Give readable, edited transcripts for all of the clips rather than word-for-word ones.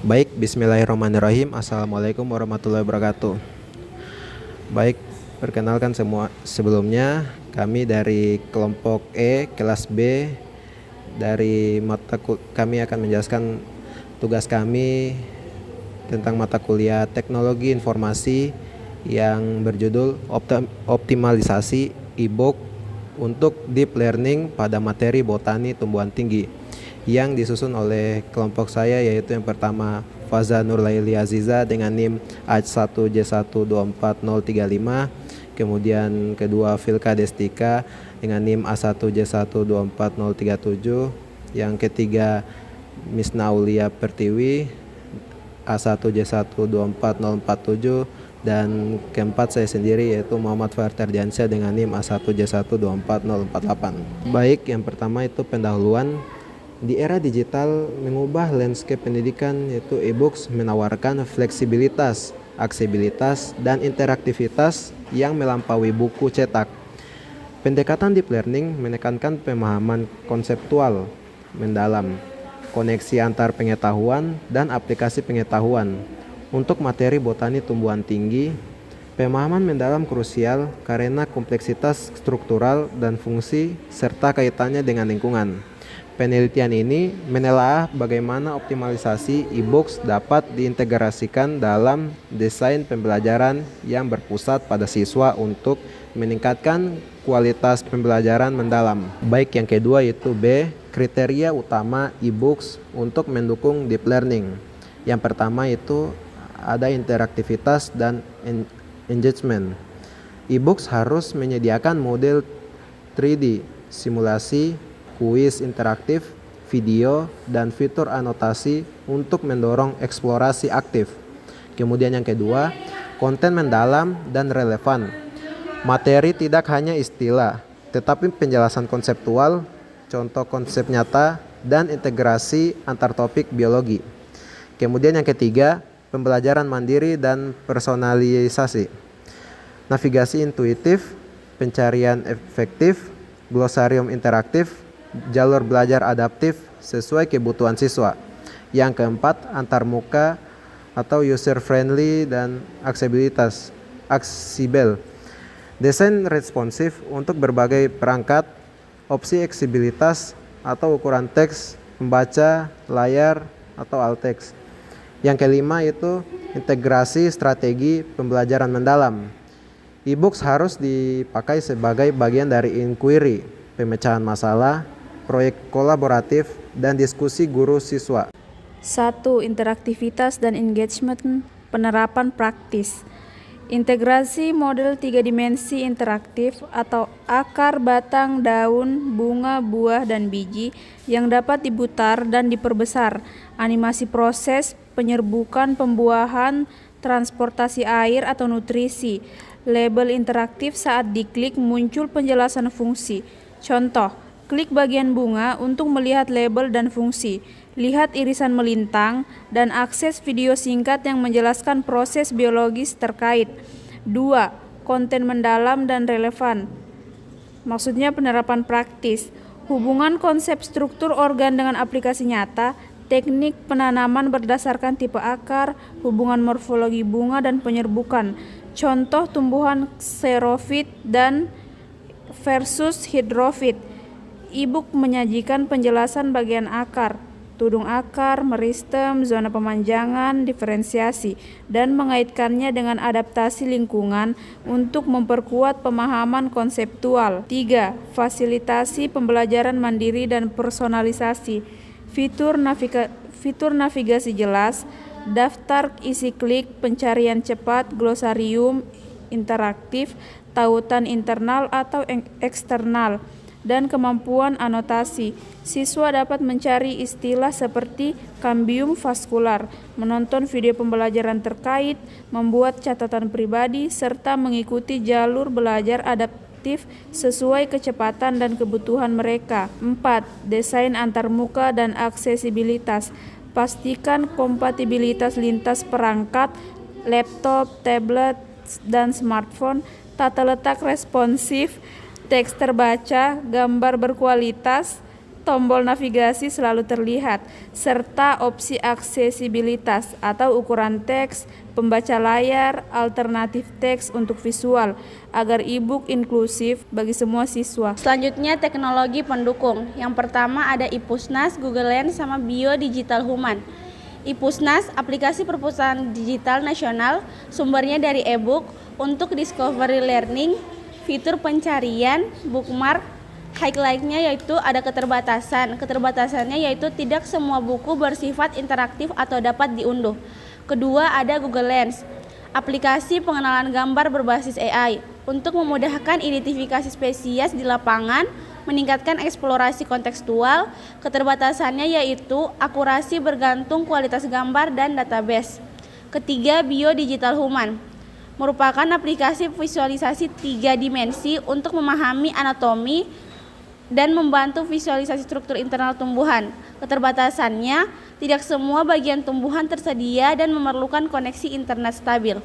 Baik, bismillahirrahmanirrahim. Assalamualaikum warahmatullahi wabarakatuh. Baik, perkenalkan semua. Sebelumnya, kami dari kelompok E, kelas B, kami akan menjelaskan tugas kami tentang mata kuliah Teknologi Informasi yang berjudul Optimalisasi e-book untuk Deep Learning pada materi botani tumbuhan tinggi, yang disusun oleh kelompok saya, yaitu yang pertama Faza Nurlaili Aziza dengan NIM A1J124035, kemudian kedua Filka Destika dengan NIM A1J124037, yang ketiga Misna Aulia Pertiwi A1J124047, dan keempat saya sendiri yaitu Muhammad Farter Diansyah dengan NIM A1J124048. Baik, yang pertama itu pendahuluan. Di era digital mengubah landscape pendidikan, yaitu e-books menawarkan fleksibilitas, aksesibilitas, dan interaktivitas yang melampaui buku cetak. Pendekatan deep learning menekankan pemahaman konseptual mendalam, koneksi antar pengetahuan dan aplikasi pengetahuan. Untuk materi botani tumbuhan tinggi, pemahaman mendalam krusial karena kompleksitas struktural dan fungsi serta kaitannya dengan lingkungan. Penelitian ini menelaah bagaimana optimalisasi e-books dapat diintegrasikan dalam desain pembelajaran yang berpusat pada siswa untuk meningkatkan kualitas pembelajaran mendalam. Baik, yang kedua yaitu B, kriteria utama e-books untuk mendukung deep learning. Yang pertama itu ada interaktivitas dan engagement. E-books harus menyediakan model 3D, simulasi, kuis interaktif, video, dan fitur anotasi untuk mendorong eksplorasi aktif. Kemudian yang kedua, konten mendalam dan relevan. Materi tidak hanya istilah, tetapi penjelasan konseptual, contoh konsep nyata, dan integrasi antar topik biologi. Kemudian yang ketiga, pembelajaran mandiri dan personalisasi. Navigasi intuitif, pencarian efektif, glosarium interaktif, jalur belajar adaptif sesuai kebutuhan siswa. Yang keempat, antarmuka atau user friendly dan aksesibel. Desain responsif untuk berbagai perangkat, opsi aksesibilitas atau ukuran teks, membaca, layar, atau alt text. Yang kelima itu integrasi strategi pembelajaran mendalam. E-books harus dipakai sebagai bagian dari inquiry, pemecahan masalah, proyek kolaboratif, dan diskusi guru siswa. 1. Interaktivitas dan engagement, penerapan praktis. Integrasi model 3 dimensi interaktif atau akar, batang, daun, bunga, buah, dan biji yang dapat diputar dan diperbesar. Animasi proses, penyerbukan, pembuahan, transportasi air atau nutrisi. Label interaktif saat diklik muncul penjelasan fungsi. Contoh, klik bagian bunga untuk melihat label dan fungsi. Lihat irisan melintang dan akses video singkat yang menjelaskan proses biologis terkait. 2. Konten mendalam dan relevan. Maksudnya penerapan praktis. Hubungan konsep struktur organ dengan aplikasi nyata, teknik penanaman berdasarkan tipe akar, hubungan morfologi bunga dan penyerbukan. Contoh tumbuhan xerofit dan versus hidrofit. E-book menyajikan penjelasan bagian akar, tudung akar, meristem, zona pemanjangan, diferensiasi, dan mengaitkannya dengan adaptasi lingkungan untuk memperkuat pemahaman konseptual. 3. Fasilitasi pembelajaran mandiri dan personalisasi. Fitur navigasi jelas, daftar isi klik, pencarian cepat, glosarium interaktif, tautan internal atau eksternal, dan kemampuan anotasi. Siswa dapat mencari istilah seperti kambium vaskular, menonton video pembelajaran terkait, membuat catatan pribadi, serta mengikuti jalur belajar adaptif sesuai kecepatan dan kebutuhan mereka. 4. Desain antarmuka dan aksesibilitas. Pastikan kompatibilitas lintas perangkat, laptop, tablet, dan smartphone, tata letak responsif, teks terbaca, gambar berkualitas, tombol navigasi selalu terlihat, serta opsi aksesibilitas atau ukuran teks, pembaca layar, alternatif teks untuk visual, agar e-book inklusif bagi semua siswa. Selanjutnya teknologi pendukung. Yang pertama ada iPusnas, Google Lens, sama Bio Digital Human. iPusnas, aplikasi perpustakaan digital nasional, sumbernya dari e-book untuk discovery learning, fitur pencarian, bookmark, highlight-nya yaitu ada keterbatasan. Keterbatasannya yaitu tidak semua buku bersifat interaktif atau dapat diunduh. Kedua ada Google Lens, aplikasi pengenalan gambar berbasis AI untuk memudahkan identifikasi spesies di lapangan, meningkatkan eksplorasi kontekstual. Keterbatasannya yaitu akurasi bergantung kualitas gambar dan database. Ketiga, Bio Digital Human merupakan aplikasi visualisasi 3 dimensi untuk memahami anatomi dan membantu visualisasi struktur internal tumbuhan. Keterbatasannya, tidak semua bagian tumbuhan tersedia dan memerlukan koneksi internet stabil.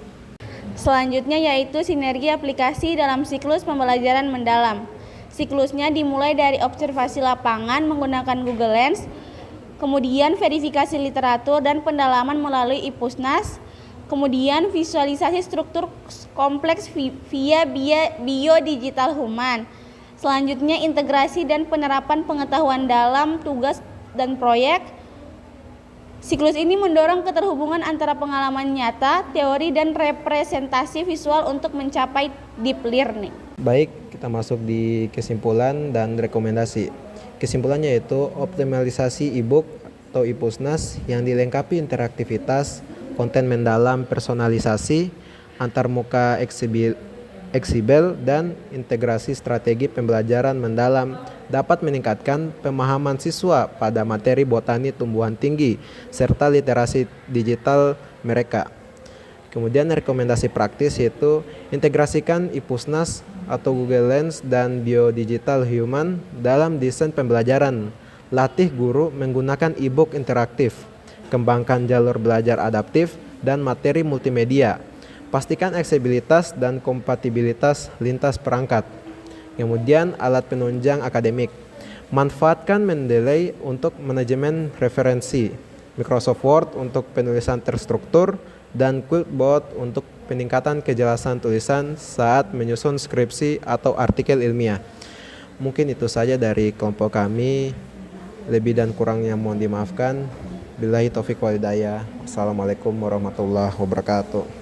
Selanjutnya yaitu sinergi aplikasi dalam siklus pembelajaran mendalam. Siklusnya dimulai dari observasi lapangan menggunakan Google Lens, kemudian verifikasi literatur dan pendalaman melalui iPusnas, kemudian visualisasi struktur kompleks via Bio Digital Human. Selanjutnya integrasi dan penerapan pengetahuan dalam tugas dan proyek. Siklus ini mendorong keterhubungan antara pengalaman nyata, teori, dan representasi visual untuk mencapai deep learning. Baik, kita masuk di kesimpulan dan rekomendasi. Kesimpulannya yaitu optimalisasi e-book atau iPusnas yang dilengkapi interaktivitas, konten mendalam personalisasi, antarmuka eksibel, dan integrasi strategi pembelajaran mendalam dapat meningkatkan pemahaman siswa pada materi botani tumbuhan tinggi serta literasi digital mereka. Kemudian rekomendasi praktis yaitu integrasikan iPusnas atau Google Lens dan Bio Digital Human dalam desain pembelajaran. Latih guru menggunakan e-book interaktif. Kembangkan jalur belajar adaptif dan materi multimedia. Pastikan aksesibilitas dan kompatibilitas lintas perangkat. Kemudian alat penunjang akademik. Manfaatkan Mendeley untuk manajemen referensi, Microsoft Word untuk penulisan terstruktur, dan Quillbot untuk peningkatan kejelasan tulisan saat menyusun skripsi atau artikel ilmiah. Mungkin itu saja dari kelompok kami. Lebih dan kurangnya mohon dimaafkan. Billahi taufiq wal hidayah. Wassalamualaikum warahmatullahi wabarakatuh.